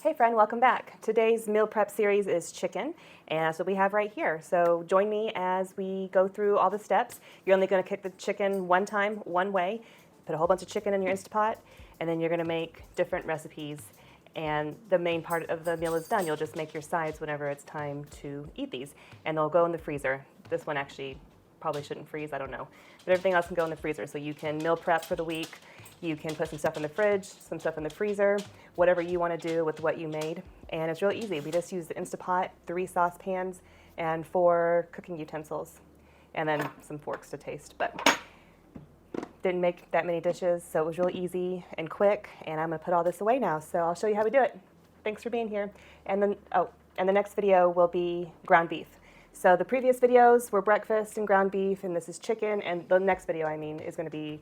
Hey friend, welcome back. Today's meal prep series is chicken, and that's what we have right here. So join me as we go through all the steps. You're only going to cook the chicken one time, one way. Put a whole bunch of chicken in your Instapot, and then you're going to make different recipes. And the main part of the meal is done. You'll just make your sides whenever it's time to eat these, and they'll go in the freezer. This one actually probably shouldn't freeze, I don't know. But everything else can go in the freezer, so you can meal prep for the week. You can put some stuff in the fridge, some stuff in the freezer, whatever you want to do with what you made. And it's real easy. We just use the Instapot, 3 saucepans, and 4 cooking utensils, and then some forks to taste. But didn't make that many dishes, so it was really easy and quick, and I'm going to put all this away now, so I'll show you how we do it. Thanks for being here. And then, and the next video will be ground beef. So the previous videos were breakfast and ground beef, and this is chicken, and the next video, is going to be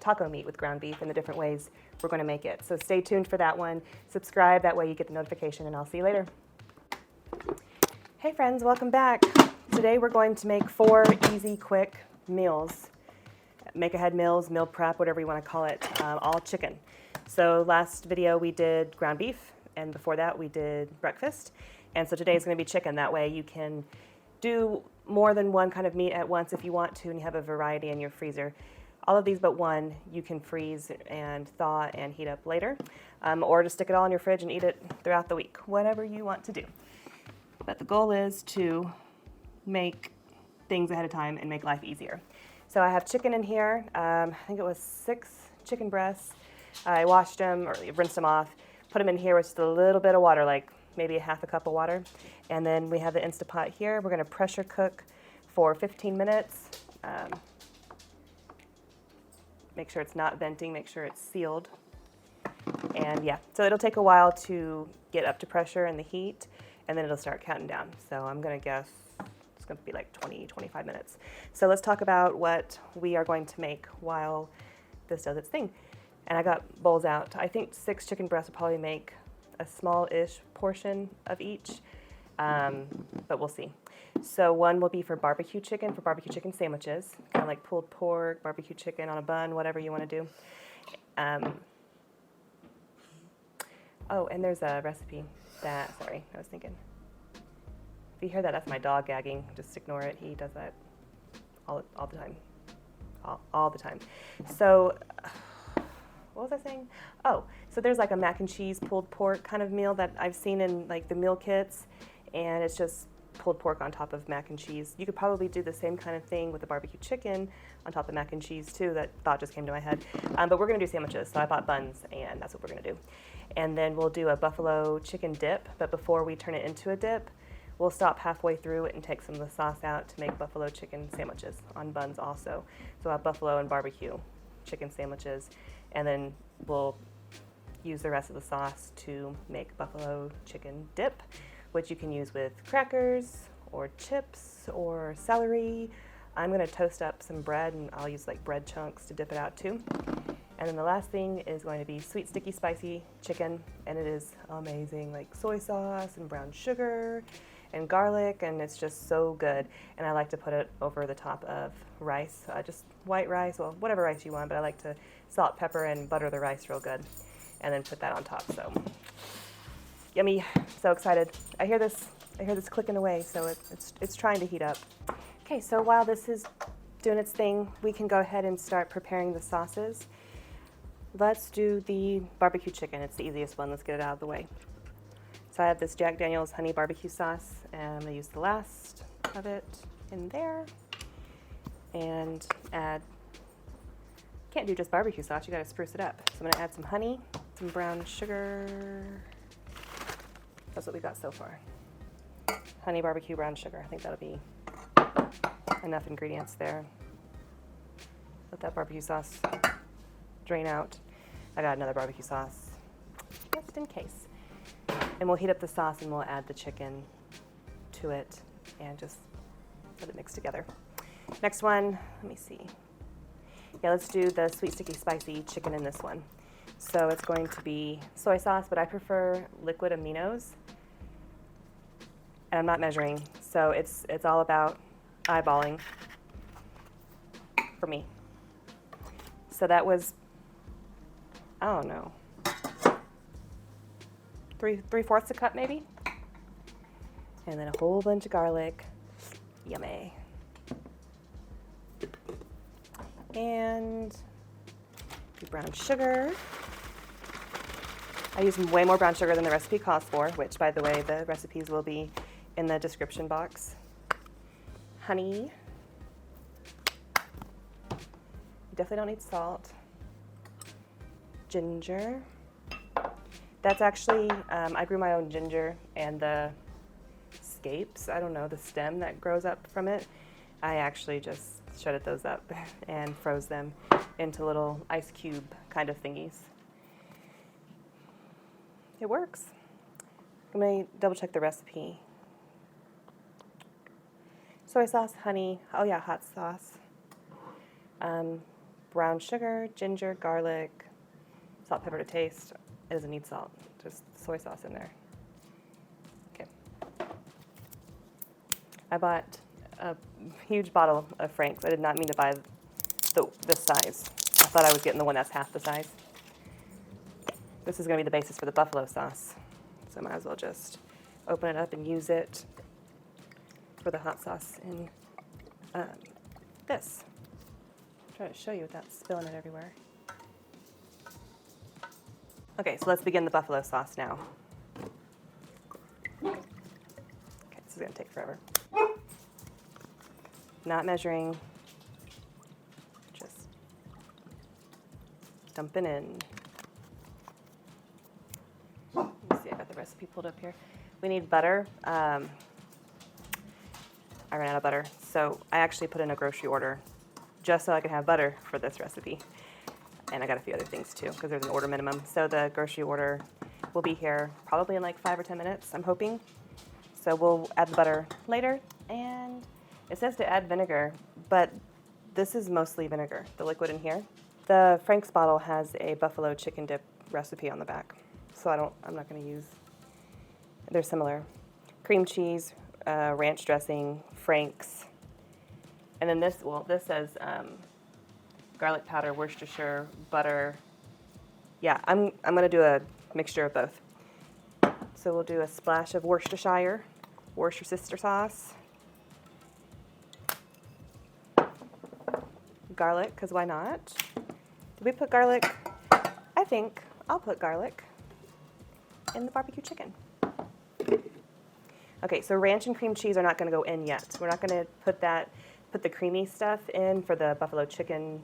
taco meat with ground beef and the different ways we're going to make it. So stay tuned for that one. Subscribe, that way you get the notification, and I'll see you later. Hey friends, welcome back. Today we're going to make 4 easy, quick meals. Make-ahead meals, meal prep, whatever you want to call it, all chicken. So last video we did ground beef, and before that we did breakfast. And so today is going to be chicken. That way you can do more than one kind of meat at once if you want to, and you have a variety in your freezer. All of these but one you can freeze and thaw and heat up later, or just stick it all in your fridge and eat it throughout the week, whatever you want to do. But the goal is to make things ahead of time and make life easier. So I have chicken in here. I think it was 6 chicken breasts. I washed them or rinsed them off, put them in here with just a little bit of water, like maybe a half a cup of water. And then we have the Instapot here. We're going to pressure cook for 15 minutes. Make sure it's not venting, make sure it's sealed. And yeah, so it'll take a while to get up to pressure and the heat, and then it'll start counting down. So I'm gonna guess it's gonna be like 20, 25 minutes. So let's talk about what we are going to make while this does its thing. And I got bowls out. I think 6 chicken breasts will probably make a small-ish portion of each, but we'll see. So one will be for barbecue chicken sandwiches, kind of like pulled pork, barbecue chicken on a bun, whatever you want to do. Oh, and there's a recipe that, sorry, I was thinking. If you hear that, that's my dog gagging. Just ignore it. He does that all the time. All the time. So, what was I saying? Oh, so there's like a mac and cheese pulled pork kind of meal that I've seen in like the meal kits, and it's just pulled pork on top of mac and cheese. You could probably do the same kind of thing with the barbecue chicken on top of mac and cheese too. That thought just came to my head. But we're going to do sandwiches, so I bought buns, and that's what we're going to do. And then we'll do a buffalo chicken dip, but before we turn it into a dip, we'll stop halfway through it and take some of the sauce out to make buffalo chicken sandwiches on buns also. So we'll have buffalo and barbecue chicken sandwiches, and then we'll use the rest of the sauce to make buffalo chicken dip, which you can use with crackers or chips or celery. I'm gonna toast up some bread, and I'll use like bread chunks to dip it out too. And then the last thing is going to be sweet, sticky, spicy chicken, and it is amazing, like soy sauce and brown sugar and garlic, and it's just so good. And I like to put it over the top of rice, just white rice, well, whatever rice you want, but I like to salt, pepper, and butter the rice real good, and then put that on top, so. Yummy, so excited. I hear this clicking away, so it's trying to heat up. Okay, so while this is doing its thing, we can go ahead and start preparing the sauces. Let's do the barbecue chicken. It's the easiest one. Let's get it out of the way. So I have this Jack Daniels honey barbecue sauce, and I'm gonna use the last of it in there. And can't do just barbecue sauce, you gotta spruce it up. So I'm gonna add some honey, some brown sugar. That's what we got so far. Honey, barbecue, brown sugar. I think that'll be enough ingredients there. Let that barbecue sauce drain out. I got another barbecue sauce, just in case. And we'll heat up the sauce, and we'll add the chicken to it and just let it mix together. Next one, let me see. Yeah, let's do the sweet, sticky, spicy chicken in this one. So it's going to be soy sauce, but I prefer liquid aminos. And I'm not measuring, so it's all about eyeballing for me. So that was, I don't know, 3/4 a cup maybe. And then a whole bunch of garlic. Yummy. And brown sugar. I use way more brown sugar than the recipe calls for, which, by the way, the recipes will be in the description box. Honey. You definitely don't need salt. Ginger. That's actually, I grew my own ginger, and the scapes, I don't know, the stem that grows up from it, I actually just shredded those up and froze them into little ice cube kind of thingies. It works. I'm going to double check the recipe. Soy sauce, honey, oh yeah, hot sauce, brown sugar, ginger, garlic, salt, pepper to taste. It doesn't need salt, just soy sauce in there. Okay. I bought a huge bottle of Frank's. I did not mean to buy this size. I thought I was getting the one that's half the size. This is going to be the basis for the buffalo sauce, so I might as well just open it up and use it for the hot sauce in this. I'm trying to show you without spilling it everywhere. Okay, so let's begin the buffalo sauce now. Okay, this is going to take forever. Not measuring, just dumping in. Let me see, I got the recipe pulled up here. We need butter. I ran out of butter, so I actually put in a grocery order just so I could have butter for this recipe. And I got a few other things too, because there's an order minimum. So the grocery order will be here probably in like 5 or 10 minutes, I'm hoping. So we'll add the butter later. And it says to add vinegar, but this is mostly vinegar, the liquid in here. The Frank's bottle has a buffalo chicken dip recipe on the back, so I'm not going to use. They're similar. Cream cheese, ranch dressing, Frank's, and then this says garlic powder, Worcestershire, butter. Yeah, I'm going to do a mixture of both. So we'll do a splash of Worcestershire sauce. Garlic, because why not? Did we put garlic? I think I'll put garlic in the barbecue chicken. Okay, so ranch and cream cheese are not going to go in yet. We're not going to put the creamy stuff in for the buffalo chicken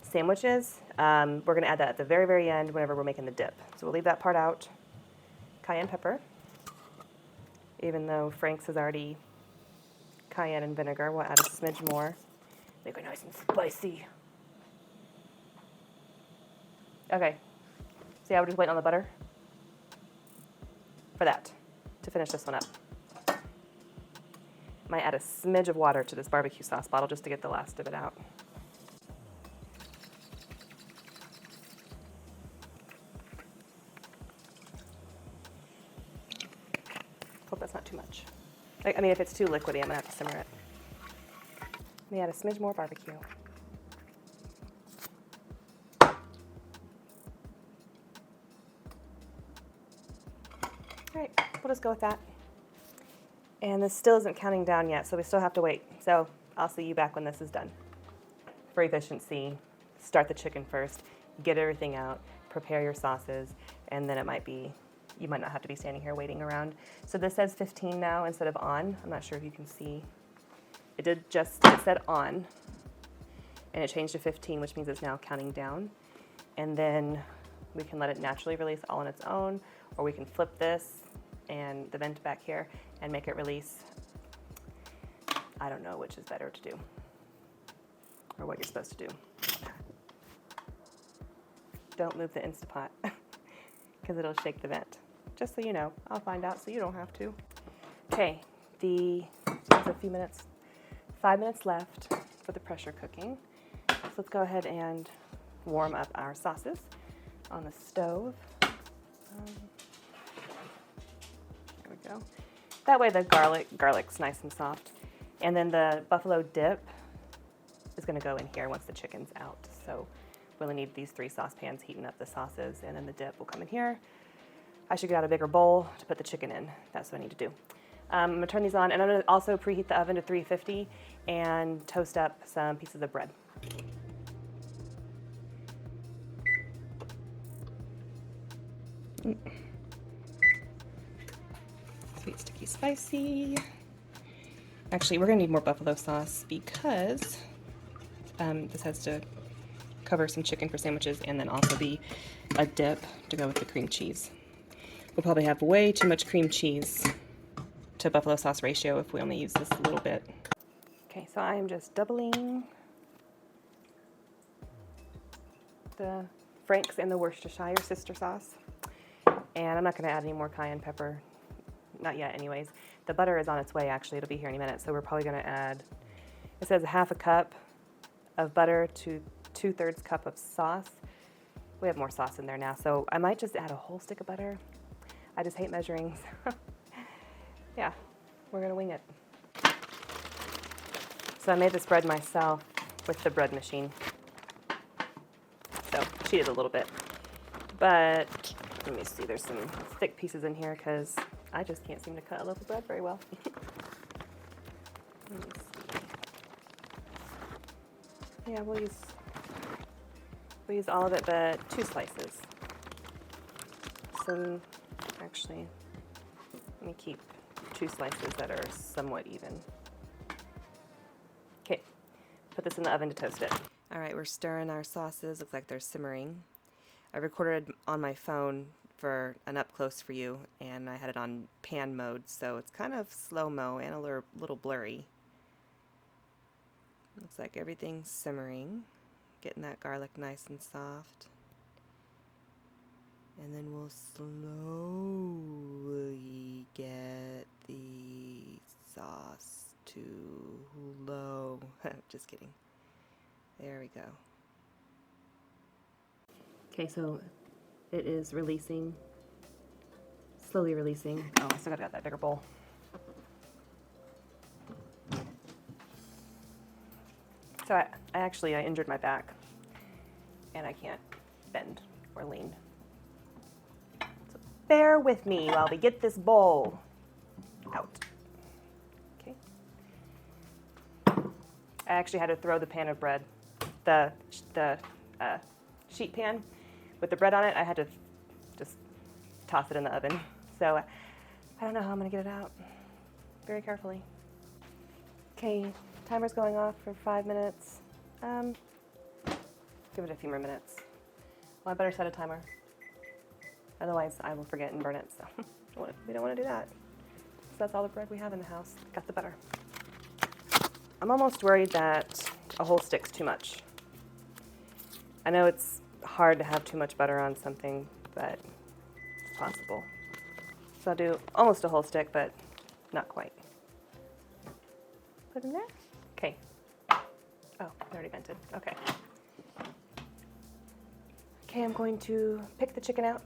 sandwiches. We're going to add that at the very, very end whenever we're making the dip. So we'll leave that part out. Cayenne pepper. Even though Frank's is already cayenne and vinegar, we'll add a smidge more. Make it nice and spicy. Okay. See how we're just waiting on the butter? For that, to finish this one up. Might add a smidge of water to this barbecue sauce bottle just to get the last of it out. Hope that's not too much. I mean, if it's too liquidy, I'm gonna have to simmer it. Let me add a smidge more barbecue. All right, we'll just go with that. And this still isn't counting down yet, so we still have to wait. So I'll see you back when this is done. For efficiency, start the chicken first, get everything out, prepare your sauces, and then you might not have to be standing here waiting around. So this says 15 now instead of on. I'm not sure if you can see. It said on, and it changed to 15, which means it's now counting down. And then we can let it naturally release all on its own, or we can flip this and the vent back here and make it release. I don't know which is better to do, or what you're supposed to do. Don't move the Instapot, because it'll shake the vent. Just so you know, I'll find out so you don't have to. Okay, there's a few minutes, 5 minutes left for the pressure cooking. So let's go ahead and warm up our sauces on the stove. There we go. That way the garlic's nice and soft. And then the buffalo dip is gonna go in here once the chicken's out. So we only need these 3 saucepans heating up the sauces, and then the dip will come in here. I should get out a bigger bowl to put the chicken in. That's what I need to do. I'm gonna turn these on, and I'm gonna also preheat the oven to 350 and toast up some pieces of bread. Sweet, sticky, spicy. Actually, we're gonna need more buffalo sauce because this has to cover some chicken for sandwiches and then also be a dip to go with the cream cheese. We'll probably have way too much cream cheese to buffalo sauce ratio if we only use this a little bit. Okay, so I am just doubling the Frank's and the Worcestershire sister sauce. And I'm not gonna add any more cayenne pepper, not yet anyways. The butter is on its way actually, it'll be here any minute, so we're probably gonna add, it says 1/2 cup of butter to 2/3 cup of sauce. We have more sauce in there now, so I might just add a whole stick of butter. I just hate measuring. Yeah, we're gonna wing it. So I made this bread myself with the bread machine. So cheated a little bit, but let me see, there's some thick pieces in here because I just can't seem to cut a loaf of bread very well. Let me see. Yeah, we'll use all of it, but 2 slices. So actually, let me keep 2 slices that are somewhat even. Okay, put this in the oven to toast it. All right, we're stirring our sauces. Looks like they're simmering. I recorded on my phone for an up close for you, and I had it on pan mode, so it's kind of slow-mo and a little blurry. Looks like everything's simmering, getting that garlic nice and soft. And then we'll slowly get the sauce to low. Just kidding. There we go. Okay, so it is releasing, slowly releasing. Oh, I still gotta get that bigger bowl. So I injured my back, and I can't bend or lean. So bear with me while we get this bowl out. Okay. I actually had to throw the pan of bread, the sheet pan with the bread on it. I had to just toss it in the oven. So I don't know how I'm gonna get it out. Very carefully. Okay, timer's going off for 5 minutes. Give it a few more minutes. Well, I better set a timer. Otherwise, I will forget and burn it. So we don't want to do that. So that's all the bread we have in the house. Got the butter. I'm almost worried that a whole stick's too much. I know it's hard to have too much butter on something, but it's possible. So I'll do almost a whole stick, but not quite. Put in there. Okay. Oh, it already vented. Okay. Okay, I'm going to pick the chicken out.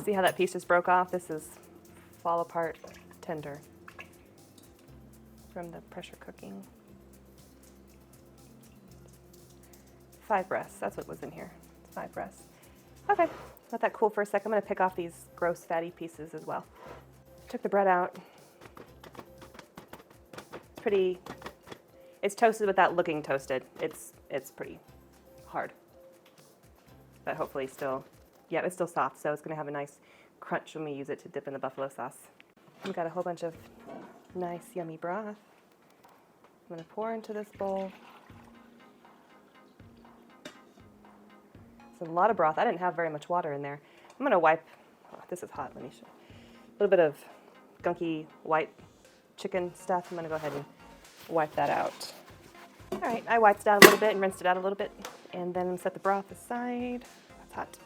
See how that piece just broke off? This is fall apart tender from the pressure cooking. 5 breasts, that's what was in here. 5 breasts. Okay, let that cool for a second. I'm gonna pick off these gross fatty pieces as well. Took the bread out. It's toasted without looking toasted. It's pretty hard. But hopefully still, yeah, it's still soft, so it's gonna have a nice crunch when we use it to dip in the buffalo sauce. We've got a whole bunch of nice, yummy broth. I'm gonna pour into this bowl. It's a lot of broth. I didn't have very much water in there. I'm gonna wipe, oh, this is hot, let me show. A little bit of gunky white chicken stuff. I'm gonna go ahead and wipe that out. All right, I wiped it out a little bit and rinsed it out a little bit, and then set the broth aside. It's hot.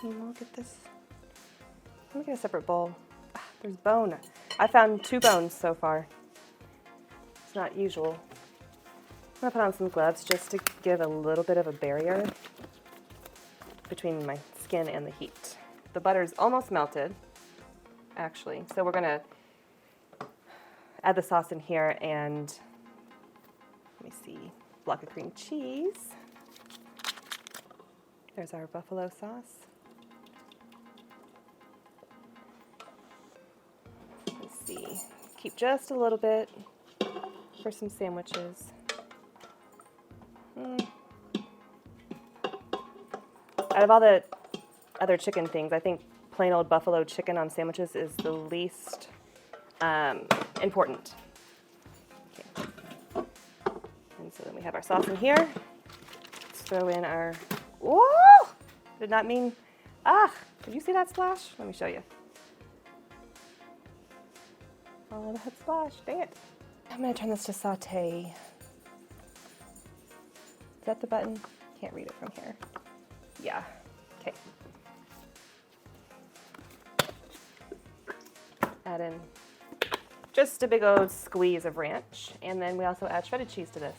And we'll get this, let me get a separate bowl. Ah, there's bone. I found 2 bones so far. It's not usual. I'm gonna put on some gloves just to give a little bit of a barrier between my skin and the heat. The butter's almost melted, actually. So we're gonna add the sauce in here and, let me see, block of cream cheese. There's our buffalo sauce. Let's see, keep just a little bit for some sandwiches. Out of all the other chicken things, I think plain old buffalo chicken on sandwiches is the least important. Okay. And so then we have our sauce in here. Let's throw in our, whoa! Did not mean, did you see that splash? Let me show you. Oh, that splash, dang it. I'm gonna turn this to saute. Is that the button? Can't read it from here. Yeah, okay. Add in just a big old squeeze of ranch, and then we also add shredded cheese to this.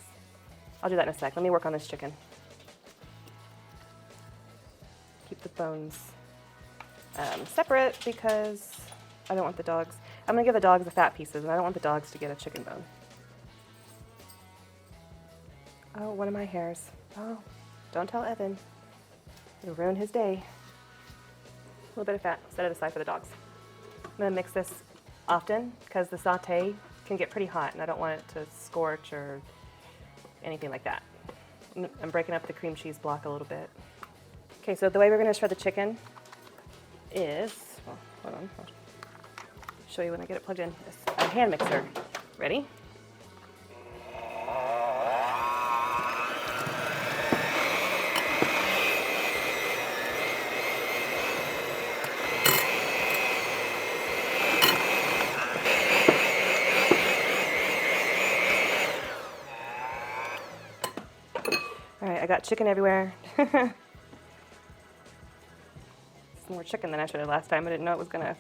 I'll do that in a sec. Let me work on this chicken. Keep the bones separate because I don't want the dogs. I'm gonna give the dogs the fat pieces, and I don't want the dogs to get a chicken bone. Oh, one of my hairs. Oh, don't tell Evan. It'll ruin his day. A little bit of fat, set it aside for the dogs. I'm gonna mix this often because the saute can get pretty hot and I don't want it to scorch or anything like that. I'm breaking up the cream cheese block a little bit. Okay, so the way we're gonna shred the chicken is, well, hold on, I'll show you when I get it plugged in. It's a hand mixer. Ready? All right, I got chicken everywhere. Some more chicken than I should have last time. I didn't know it was gonna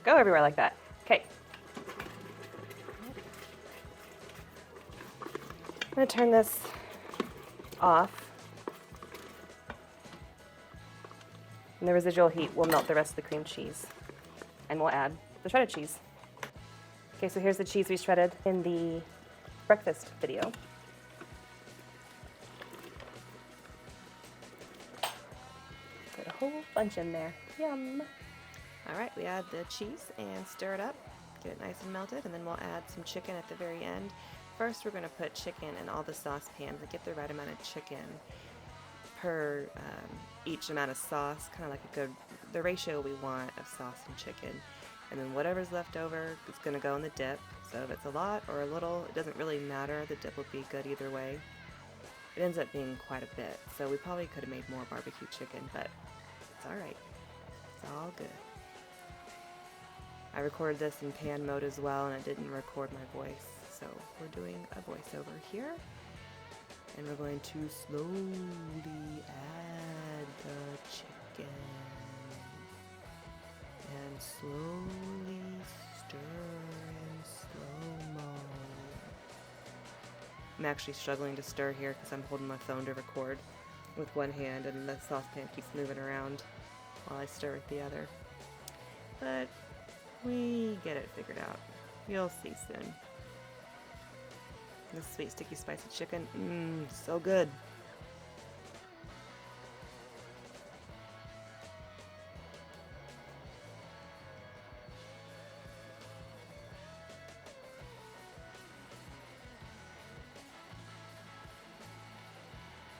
go everywhere like that. Okay. I'm gonna turn this off. And the residual heat will melt the rest of the cream cheese. And we'll add the shredded cheese. Okay, so here's the cheese we shredded in the breakfast video. Put a whole bunch in there. Yum. All right, we add the cheese and stir it up, get it nice and melted, and then we'll add some chicken at the very end. First, we're gonna put chicken in all the saucepans and get the right amount of chicken per each amount of sauce, kind of like the ratio we want of sauce and chicken. And then whatever's left over is gonna go in the dip. So if it's a lot or a little, it doesn't really matter. The dip will be good either way. It ends up being quite a bit, so we probably could have made more barbecue chicken, but it's all right. It's all good. I recorded this in pan mode as well, and it didn't record my voice, so we're doing a voiceover here. And we're going to slowly add the chicken. And slowly stir in slow-mo. I'm actually struggling to stir here because I'm holding my phone to record with one hand and the saucepan keeps moving around while I stir with the other. But we get it figured out. You'll see soon. This sweet, sticky, spicy chicken, so good.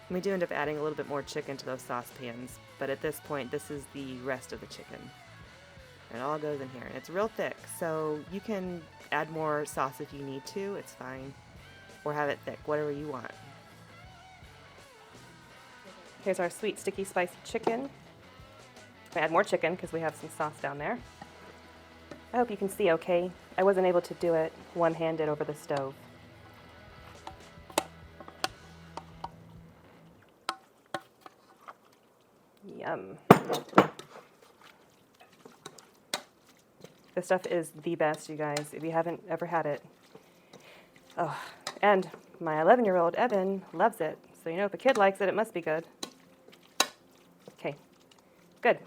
We do end up adding a little bit more chicken to those saucepans, but at this point, this is the rest of the chicken. It all goes in here, and it's real thick, so you can add more sauce if you need to, it's fine. Or have it thick, whatever you want. Here's our sweet, sticky, spicy chicken. I add more chicken because we have some sauce down there. I hope you can see okay. I wasn't able to do it one-handed over the stove. Yum. This stuff is the best, you guys, if you haven't ever had it. Oh, and my 11-year-old Evan loves it. So you know if a kid likes it, it must be good. Okay, good.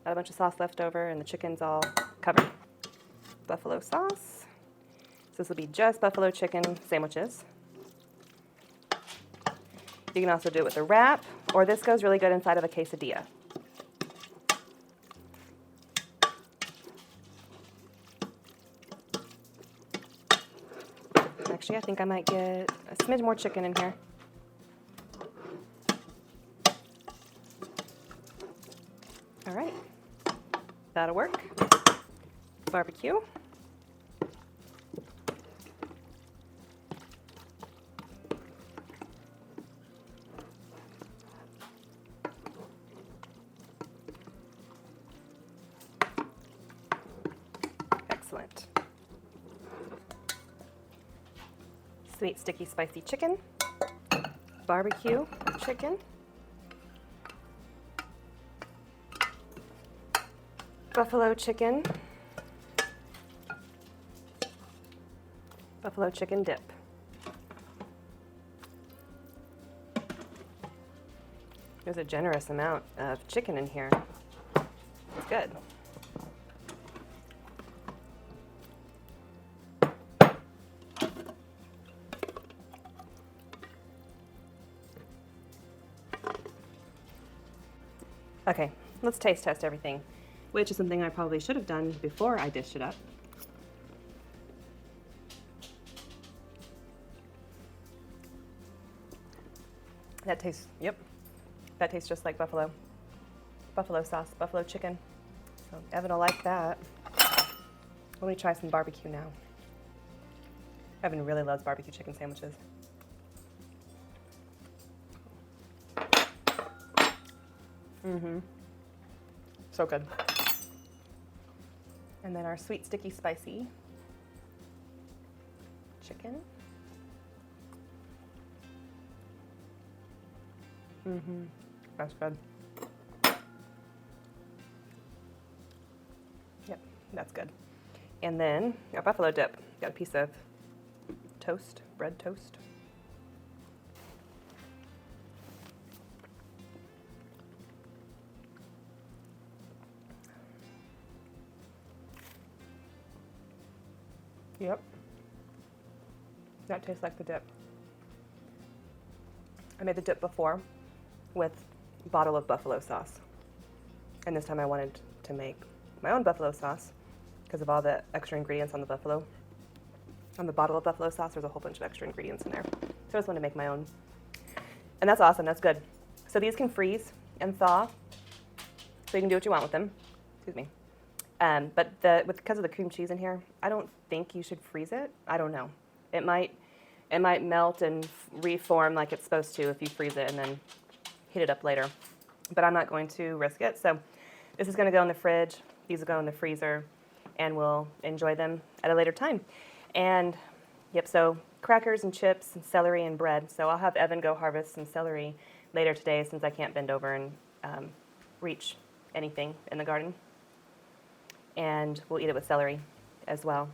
Got a bunch of sauce left over and the chicken's all covered. Buffalo sauce. So this will be just buffalo chicken sandwiches. You can also do it with a wrap, or this goes really good inside of a quesadilla. Actually, I think I might get a smidge more chicken in here. All right, that'll work. Barbecue. Excellent. Sweet, sticky, spicy chicken. Barbecue chicken. Buffalo chicken. Buffalo chicken dip. There's a generous amount of chicken in here. It's good. Okay, let's taste test everything, which is something I probably should have done before I dished it up. That tastes, yep, that tastes just like buffalo sauce, buffalo chicken. So Evan will like that. Let me try some barbecue now. Evan really loves barbecue chicken sandwiches. So good. And then our sweet, sticky, spicy chicken. That's good. Yep, that's good. And then our buffalo dip. Got a piece of toast, bread toast. Yep. That tastes like the dip. I made the dip before with a bottle of buffalo sauce. And this time I wanted to make my own buffalo sauce because of all the extra ingredients on the buffalo. On the bottle of buffalo sauce, there's a whole bunch of extra ingredients in there. So I just wanted to make my own. And that's awesome, that's good. So these can freeze and thaw, so you can do what you want with them. Excuse me. But because of the cream cheese in here, I don't think you should freeze it. I don't know. It might melt and reform like it's supposed to if you freeze it and then heat it up later. But I'm not going to risk it. So this is going to go in the fridge. These will go in the freezer, and we'll enjoy them at a later time. And yep, so crackers and chips and celery and bread. So I'll have Evan go harvest some celery later today since I can't bend over and reach anything in the garden. And we'll eat it with celery as well.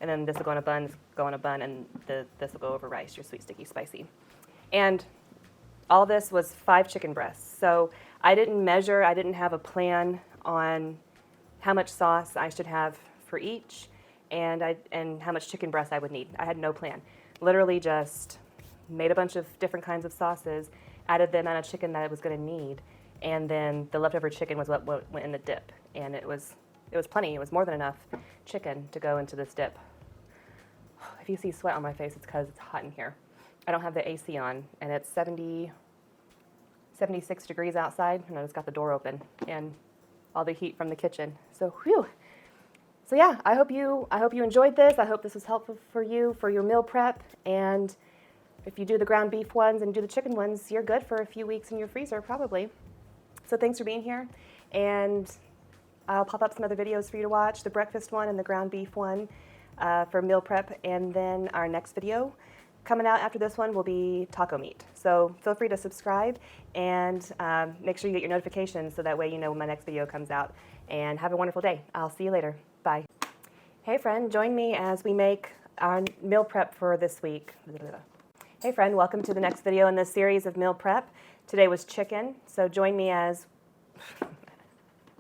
And then this will go on a bun, and this will go over rice, your sweet, sticky, spicy. And all this was 5 chicken breasts. So I didn't measure, I didn't have a plan on how much sauce I should have for each and how much chicken breast I would need. I had no plan. Literally just made a bunch of different kinds of sauces, added the amount of chicken that I was going to need, and then the leftover chicken was what went in the dip. And it was plenty. It was more than enough chicken to go into this dip. If you see sweat on my face, it's because it's hot in here. I don't have the AC on, and it's 76 degrees outside, and I just got the door open, and all the heat from the kitchen. So, whew. So yeah, I hope you enjoyed this. I hope this was helpful for you for your meal prep. And if you do the ground beef ones and do the chicken ones, you're good for a few weeks in your freezer, probably. So thanks for being here, and I'll pop up some other videos for you to watch, the breakfast one and the ground beef one for meal prep. And then our next video coming out after this one will be taco meat. So feel free to subscribe and make sure you get your notifications so that way you know when my next video comes out. And have a wonderful day. I'll see you later. Bye. Hey friend, join me as we make our meal prep for this week. Hey friend, welcome to the next video in this series of meal prep. Today was chicken, so join me as